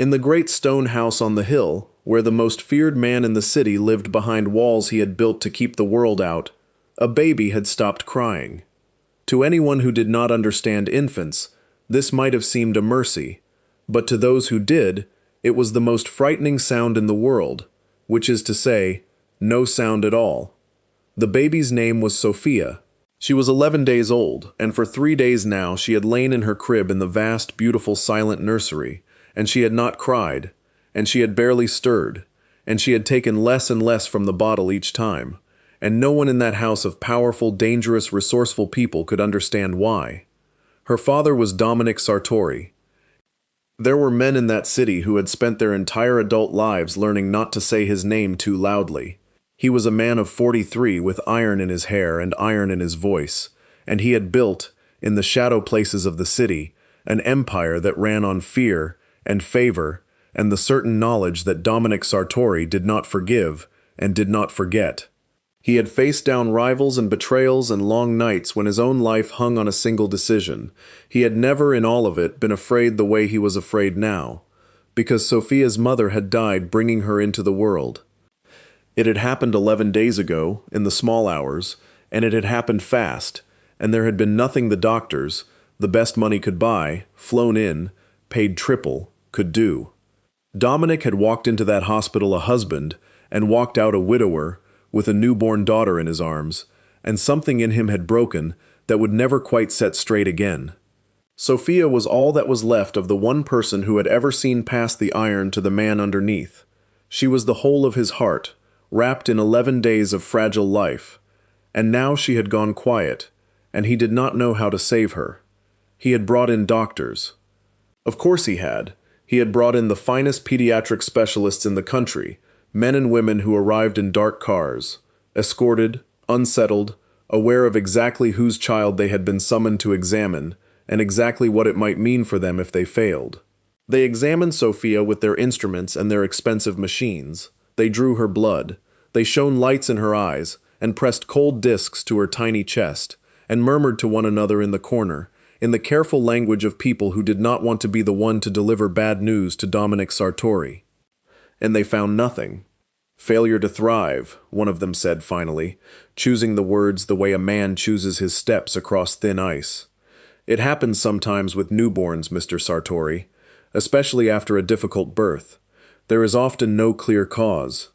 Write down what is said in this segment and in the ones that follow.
In the great stone house on the hill, where the most feared man in the city lived behind walls he had built to keep the world out, a baby had stopped crying. To anyone who did not understand infants, this might have seemed a mercy, but to those who did, it was the most frightening sound in the world, which is to say, no sound at all. The baby's name was Sophia. She was 11 days old, and for 3 days now she had lain in her crib in the vast, beautiful, silent nursery, and she had not cried, and she had barely stirred, and she had taken less and less from the bottle each time, and no one in that house of powerful, dangerous, resourceful people could understand why. Her father was Dominic Sartori. There were men in that city who had spent their entire adult lives learning not to say his name too loudly. He was a man of 43 with iron in his hair and iron in his voice, and he had built, in the shadow places of the city, an empire that ran on fear and favor and the certain knowledge that Dominic Sartori did not forgive and did not forget. He had faced down rivals and betrayals and long nights when his own life hung on a single decision. He had never in all of it been afraid the way he was afraid now, because Sophia's mother had died bringing her into the world. It had happened 11 days ago, in the small hours, and it had happened fast, and there had been nothing the doctors, the best money could buy, flown in, paid triple, could do. Dominic had walked into that hospital a husband, and walked out a widower, with a newborn daughter in his arms, and something in him had broken that would never quite set straight again. Sophia was all that was left of the one person who had ever seen past the iron to the man underneath. She was the whole of his heart, wrapped in 11 days of fragile life, and now she had gone quiet, and he did not know how to save her. He had brought in doctors. Of course he had. He had brought in the finest pediatric specialists in the country, men and women who arrived in dark cars, escorted, unsettled, aware of exactly whose child they had been summoned to examine, and exactly what it might mean for them if they failed. They examined Sophia with their instruments and their expensive machines. They drew her blood. They shone lights in her eyes, and pressed cold discs to her tiny chest, and murmured to one another in the corner, in the careful language of people who did not want to be the one to deliver bad news to Dominic Sartori. And they found nothing. Failure to thrive, one of them said finally, choosing the words the way a man chooses his steps across thin ice. It happens sometimes with newborns, Mr. Sartori, especially after a difficult birth. There is often no clear cause.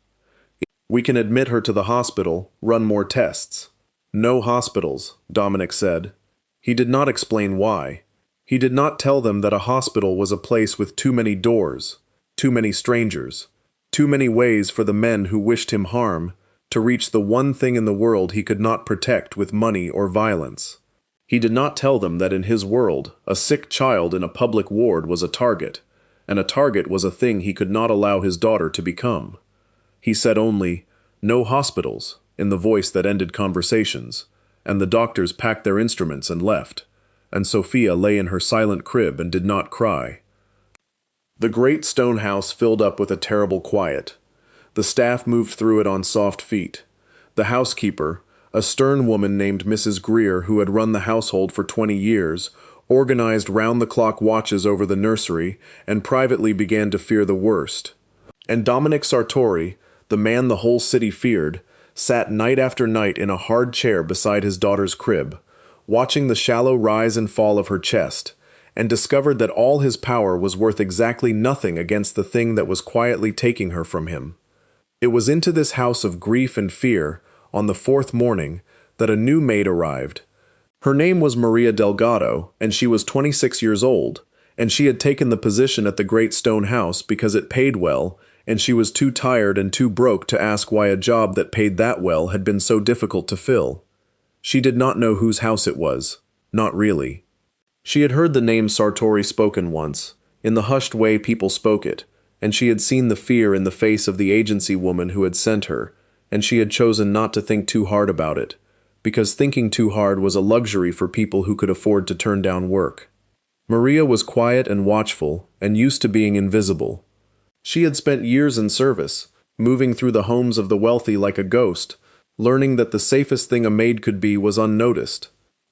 We can admit her to the hospital, run more tests. No hospitals, Dominic said. He did not explain why. He did not tell them that a hospital was a place with too many doors, too many strangers, too many ways for the men who wished him harm to reach the one thing in the world he could not protect with money or violence. He did not tell them that in his world, a sick child in a public ward was a target, and a target was a thing he could not allow his daughter to become. He said only, "No hospitals," in the voice that ended conversations, and the doctors packed their instruments and left, and Sophia lay in her silent crib and did not cry. The great stone house filled up with a terrible quiet. The staff moved through it on soft feet. The housekeeper, a stern woman named Mrs. Greer who had run the household for 20 years, organized round-the-clock watches over the nursery and privately began to fear the worst. And Dominic Sartori, the man the whole city feared, sat night after night in a hard chair beside his daughter's crib, watching the shallow rise and fall of her chest, and discovered that all his power was worth exactly nothing against the thing that was quietly taking her from him. It was into this house of grief and fear, on the 4th morning, that a new maid arrived. Her name was Maria Delgado, and she was 26 years old, and she had taken the position at the great stone house because it paid well, and she was too tired and too broke to ask why a job that paid that well had been so difficult to fill. She did not know whose house it was. Not really. She had heard the name Sartori spoken once, in the hushed way people spoke it, and she had seen the fear in the face of the agency woman who had sent her, and she had chosen not to think too hard about it, because thinking too hard was a luxury for people who could afford to turn down work. Maria was quiet and watchful, and used to being invisible. She had spent years in service, moving through the homes of the wealthy like a ghost, learning that the safest thing a maid could be was unnoticed.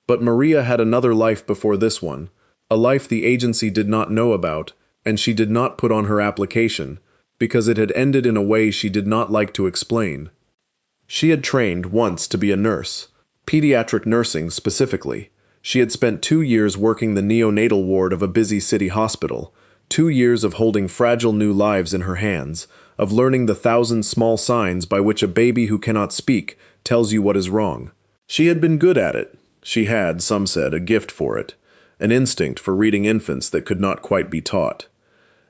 But Maria had another life before this one, a life the agency did not know about, and she did not put on her application, because it had ended in a way she did not like to explain. She had trained once to be a nurse, pediatric nursing specifically. She had spent 2 years working the neonatal ward of a busy city hospital, 2 years of holding fragile new lives in her hands, of learning the 1,000 small signs by which a baby who cannot speak tells you what is wrong. She had been good at it. She had, some said, a gift for it, an instinct for reading infants that could not quite be taught.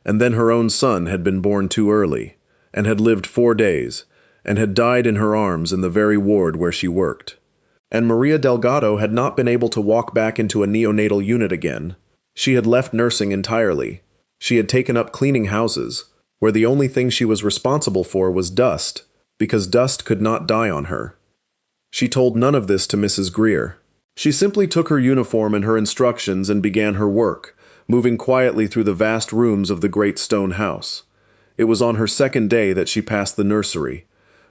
And then her own son had been born too early, and had lived 4 days, and had died in her arms in the very ward where she worked. And Maria Delgado had not been able to walk back into a neonatal unit again. She had left nursing entirely. She had taken up cleaning houses, where the only thing she was responsible for was dust, because dust could not die on her. She told none of this to Mrs. Greer. She simply took her uniform and her instructions and began her work, moving quietly through the vast rooms of the great stone house. It was on her second day that she passed the nursery.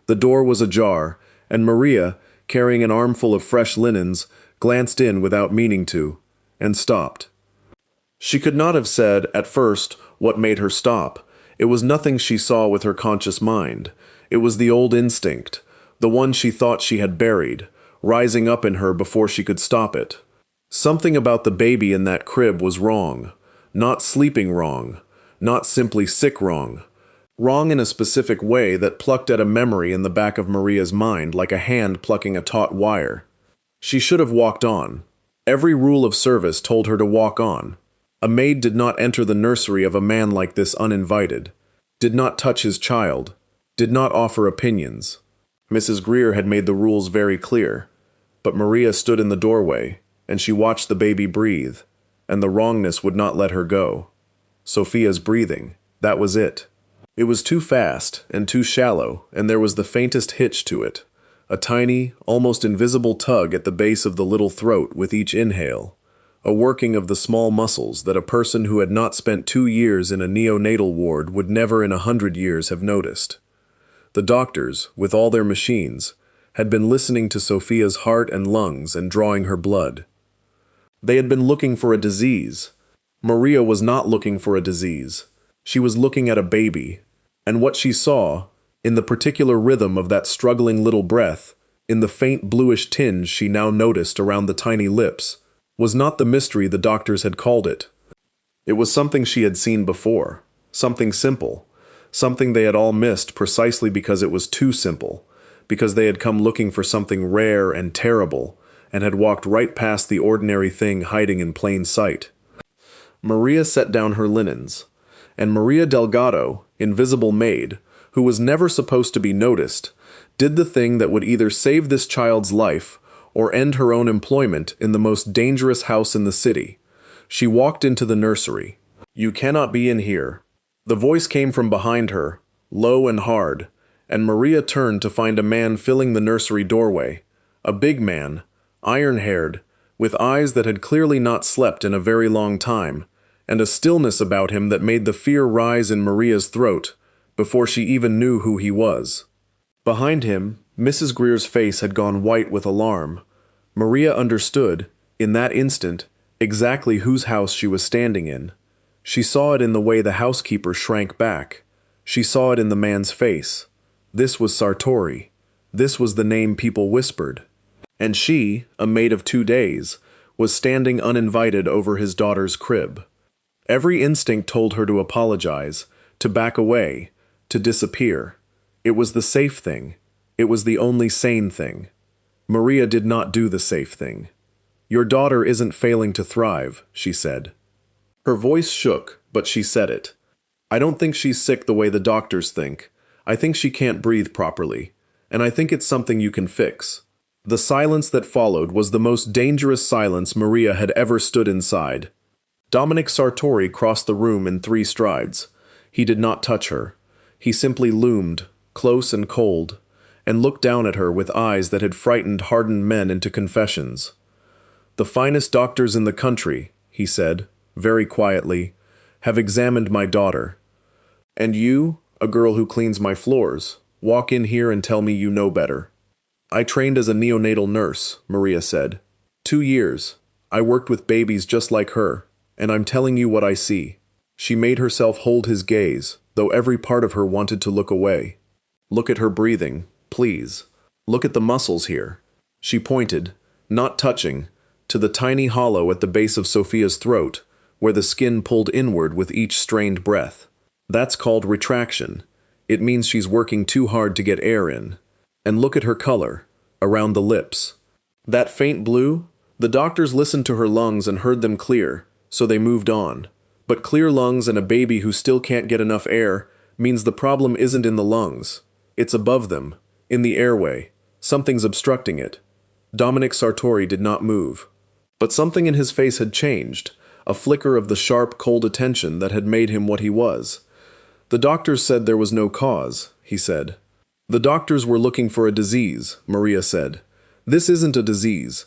The door was ajar, and Maria, carrying an armful of fresh linens, glanced in without meaning to, and stopped. She could not have said, at first, what made her stop. It was nothing she saw with her conscious mind. It was the old instinct, the one she thought she had buried, rising up in her before she could stop it. Something about the baby in that crib was wrong. Not sleeping wrong. Not simply sick wrong. Wrong in a specific way that plucked at a memory in the back of Maria's mind like a hand plucking a taut wire. She should have walked on. Every rule of service told her to walk on. A maid did not enter the nursery of a man like this uninvited, did not touch his child, did not offer opinions. Mrs. Greer had made the rules very clear, but Maria stood in the doorway, and she watched the baby breathe, and the wrongness would not let her go. Sophia's breathing, that was it. It was too fast and too shallow, and there was the faintest hitch to it, a tiny, almost invisible tug at the base of the little throat with each inhale, a working of the small muscles that a person who had not spent 2 years in a neonatal ward would never in 100 years have noticed. The doctors, with all their machines, had been listening to Sophia's heart and lungs and drawing her blood. They had been looking for a disease. Maria was not looking for a disease. She was looking at a baby, and what she saw, in the particular rhythm of that struggling little breath, in the faint bluish tinge she now noticed around the tiny lips, was not the mystery the doctors had called it. It was something she had seen before, something simple, something they had all missed precisely because it was too simple, because they had come looking for something rare and terrible, and had walked right past the ordinary thing hiding in plain sight. Maria set down her linens, and Maria Delgado, invisible maid, who was never supposed to be noticed, did the thing that would either save this child's life or end her own employment in the most dangerous house in the city. She walked into the nursery. "You cannot be in here." The voice came from behind her, low and hard, and Maria turned to find a man filling the nursery doorway, a big man, iron-haired, with eyes that had clearly not slept in a very long time, and a stillness about him that made the fear rise in Maria's throat before she even knew who he was. Behind him, Mrs. Greer's face had gone white with alarm. Maria understood, in that instant, exactly whose house she was standing in. She saw it in the way the housekeeper shrank back. She saw it in the man's face. This was Sartori. This was the name people whispered. And she, a maid of 2 days, was standing uninvited over his daughter's crib. Every instinct told her to apologize, to back away, to disappear. It was the safe thing. It was the only sane thing. Maria did not do the safe thing. "Your daughter isn't failing to thrive," she said. Her voice shook, but she said it. "I don't think she's sick the way the doctors think. I think she can't breathe properly, and I think it's something you can fix." The silence that followed was the most dangerous silence Maria had ever stood inside. Dominic Sartori crossed the room in 3 strides. He did not touch her. He simply loomed, close and cold, and looked down at her with eyes that had frightened hardened men into confessions. "The finest doctors in the country," he said, very quietly, "have examined my daughter. And you, a girl who cleans my floors, walk in here and tell me you know better." "I trained as a neonatal nurse," Maria said. 2 years. I worked with babies just like her, and I'm telling you what I see. She made herself hold his gaze, though every part of her wanted to look away. Look at her breathing, please. Look at the muscles here. She pointed, not touching, to the tiny hollow at the base of Sophia's throat, where the skin pulled inward with each strained breath. That's called retraction. It means she's working too hard to get air in. And look at her color, around the lips. That faint blue? The doctors listened to her lungs and heard them clear, so they moved on. But clear lungs and a baby who still can't get enough air means the problem isn't in the lungs. It's above them, in the airway. Something's obstructing it. Dominic Sartori did not move. But something in his face had changed, a flicker of the sharp, cold attention that had made him what he was. The doctors said there was no cause, he said. The doctors were looking for a disease, Maria said. This isn't a disease.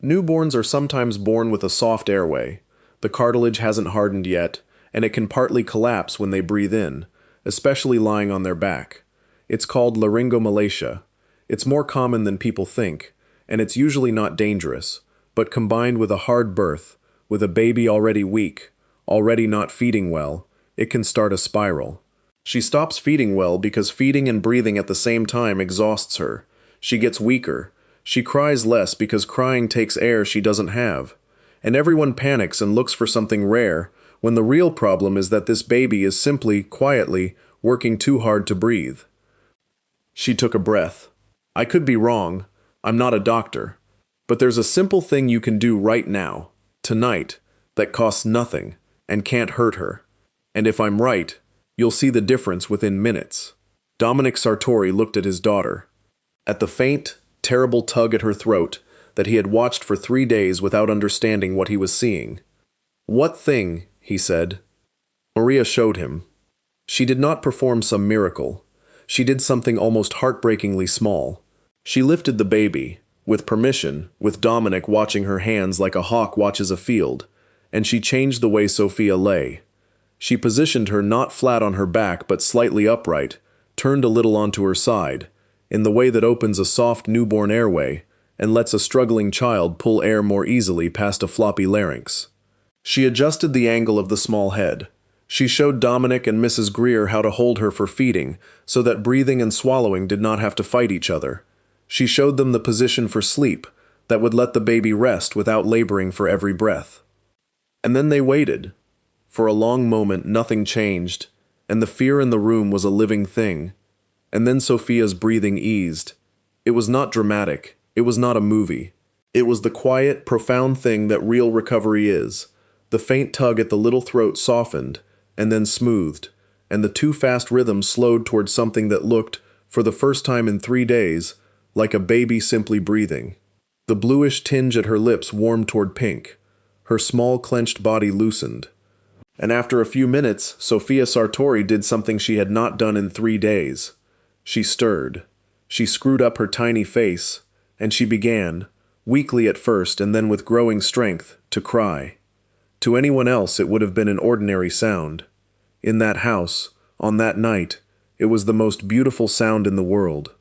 Newborns are sometimes born with a soft airway. The cartilage hasn't hardened yet, and it can partly collapse when they breathe in, especially lying on their back. It's called laryngomalacia. It's more common than people think, and it's usually not dangerous, but combined with a hard birth, with a baby already weak, already not feeding well, it can start a spiral. She stops feeding well because feeding and breathing at the same time exhausts her. She gets weaker. She cries less because crying takes air she doesn't have. And everyone panics and looks for something rare, when the real problem is that this baby is simply, quietly, working too hard to breathe. She took a breath. I could be wrong. I'm not a doctor. But there's a simple thing you can do right now, tonight, that costs nothing and can't hurt her. And if I'm right, you'll see the difference within minutes. Dominic Sartori looked at his daughter. At the faint, terrible tug at her throat that he had watched for 3 days without understanding what he was seeing. What thing? He said. Maria showed him. She did not perform some miracle. She did something almost heartbreakingly small. She lifted the baby, with permission, with Dominic watching her hands like a hawk watches a field, and she changed the way Sophia lay. She positioned her not flat on her back but slightly upright, turned a little onto her side, in the way that opens a soft newborn airway and lets a struggling child pull air more easily past a floppy larynx. She adjusted the angle of the small head. She showed Dominic and Mrs. Greer how to hold her for feeding so that breathing and swallowing did not have to fight each other. She showed them the position for sleep that would let the baby rest without laboring for every breath. And then they waited. For a long moment nothing changed, and the fear in the room was a living thing. And then Sophia's breathing eased. It was not dramatic. It was not a movie. It was the quiet, profound thing that real recovery is. The faint tug at the little throat softened, and then smoothed, and the too fast rhythm slowed toward something that looked, for the first time in 3 days, like a baby simply breathing. The bluish tinge at her lips warmed toward pink. Her small clenched body loosened. And after a few minutes, Sophia Sartori did something she had not done in 3 days. She stirred. She screwed up her tiny face, and she began, weakly at first and then with growing strength, to cry. To anyone else it would have been an ordinary sound. In that house, on that night, it was the most beautiful sound in the world.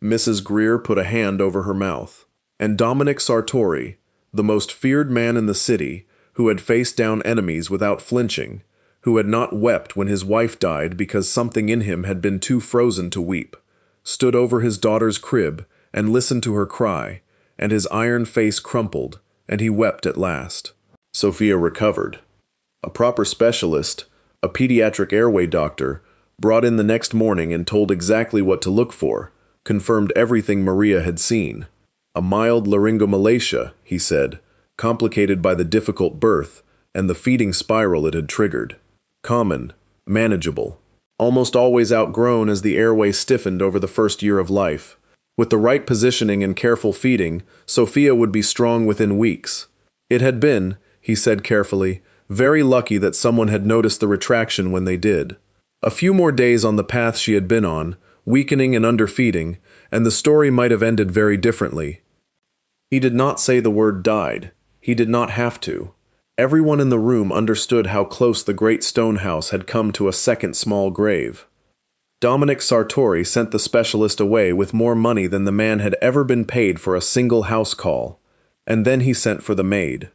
Mrs. Greer put a hand over her mouth, and Dominic Sartori, the most feared man in the city, who had faced down enemies without flinching, who had not wept when his wife died because something in him had been too frozen to weep, stood over his daughter's crib and listened to her cry, and his iron face crumpled, and he wept at last. Sophia recovered. A proper specialist, a pediatric airway doctor, brought in the next morning and told exactly what to look for, confirmed everything Maria had seen. A mild laryngomalacia, he said, complicated by the difficult birth and the feeding spiral it had triggered. Common, manageable, almost always outgrown as the airway stiffened over the first year of life. With the right positioning and careful feeding, Sophia would be strong within weeks. It had been, he said carefully, very lucky that someone had noticed the retraction when they did. A few more days on the path she had been on, weakening and underfeeding, and the story might have ended very differently. He did not say the word died. He did not have to. Everyone in the room understood how close the great stone house had come to a second small grave. Dominic Sartori sent the specialist away with more money than the man had ever been paid for a single house call, and then he sent for the maid.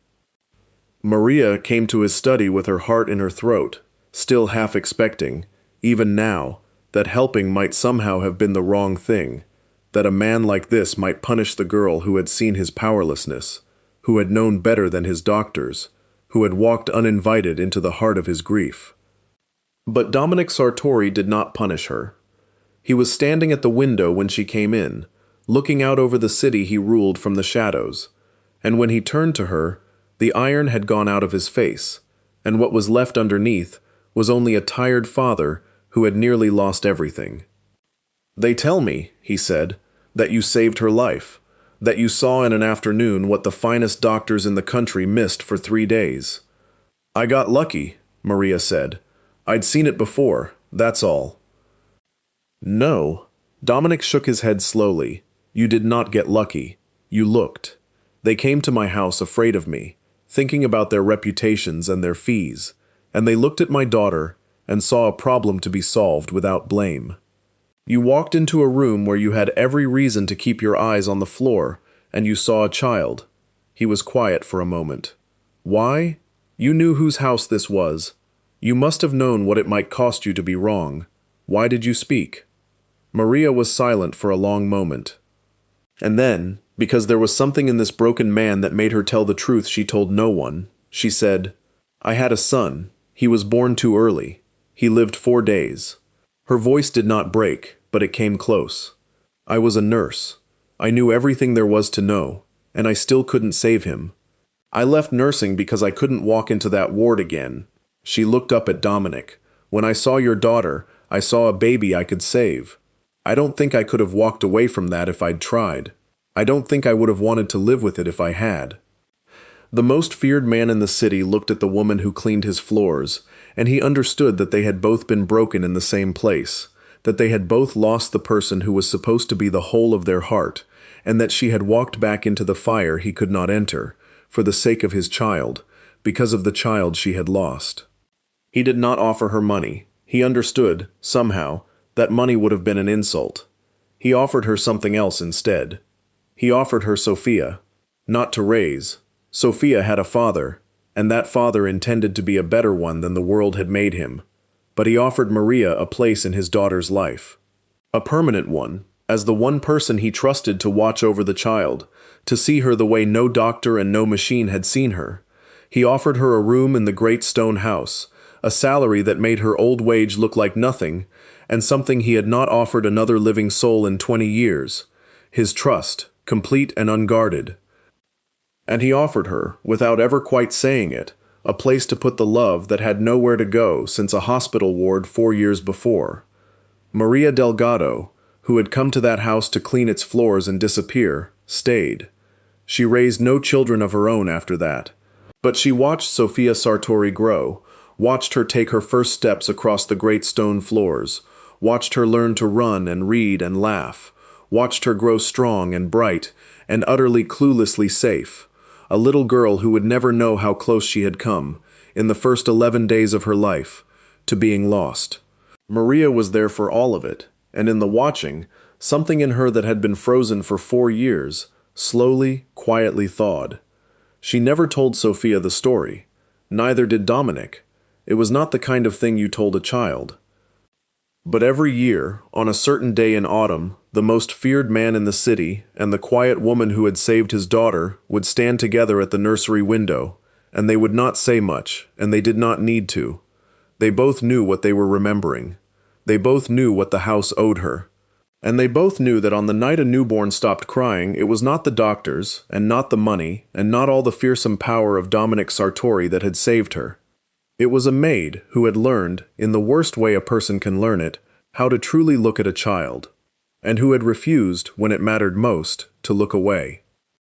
Maria came to his study with her heart in her throat, still half expecting, even now, that helping might somehow have been the wrong thing, that a man like this might punish the girl who had seen his powerlessness, who had known better than his doctors, who had walked uninvited into the heart of his grief. But Dominic Sartori did not punish her. He was standing at the window when she came in, looking out over the city he ruled from the shadows, and when he turned to her, the iron had gone out of his face, and what was left underneath was only a tired father who had nearly lost everything. "They tell me," he said, "that you saved her life, that you saw in an afternoon what the finest doctors in the country missed for 3 days." "I got lucky," Maria said. "I'd seen it before, that's all." "No," Dominic shook his head slowly. "You did not get lucky. You looked. They came to my house afraid of me, thinking about their reputations and their fees, and they looked at my daughter and saw a problem to be solved without blame. You walked into a room where you had every reason to keep your eyes on the floor, and you saw a child." He was quiet for a moment. "Why? You knew whose house this was. You must have known what it might cost you to be wrong. Why did you speak?" Maria was silent for a long moment. And then, because there was something in this broken man that made her tell the truth she told no one, she said, "I had a son. He was born too early. He lived 4 days." Her voice did not break, but it came close. "I was a nurse. I knew everything there was to know, and I still couldn't save him. I left nursing because I couldn't walk into that ward again." She looked up at Dominic. "When I saw your daughter, I saw a baby I could save. I don't think I could have walked away from that if I'd tried. I don't think I would have wanted to live with it if I had." The most feared man in the city looked at the woman who cleaned his floors, and he understood that they had both been broken in the same place, that they had both lost the person who was supposed to be the whole of their heart, and that she had walked back into the fire he could not enter, for the sake of his child, because of the child she had lost. He did not offer her money. He understood, somehow, that money would have been an insult. He offered her something else instead. He offered her Sophia, not to raise. Sophia had a father, and that father intended to be a better one than the world had made him. But he offered Maria a place in his daughter's life. A permanent one, as the one person he trusted to watch over the child, to see her the way no doctor and no machine had seen her. He offered her a room in the great stone house, a salary that made her old wage look like nothing, and something he had not offered another living soul in 20 years, his trust, complete and unguarded. And he offered her, without ever quite saying it, a place to put the love that had nowhere to go since a hospital ward 4 years before. Maria Delgado, who had come to that house to clean its floors and disappear, stayed. She raised no children of her own after that. But she watched Sophia Sartori grow, watched her take her first steps across the great stone floors, watched her learn to run and read and laugh, watched her grow strong and bright and utterly cluelessly safe, a little girl who would never know how close she had come, in the first 11 days of her life, to being lost. Maria was there for all of it, and in the watching, something in her that had been frozen for 4 years, slowly, quietly thawed. She never told Sophia the story. Neither did Dominic. It was not the kind of thing you told a child. But every year, on a certain day in autumn, the most feared man in the city and the quiet woman who had saved his daughter would stand together at the nursery window, and they would not say much, and they did not need to. They both knew what they were remembering. They both knew what the house owed her. And they both knew that on the night a newborn stopped crying, it was not the doctors, and not the money, and not all the fearsome power of Dominic Sartori that had saved her. It was a maid who had learned, in the worst way a person can learn it, how to truly look at a child, and who had refused, when it mattered most, to look away.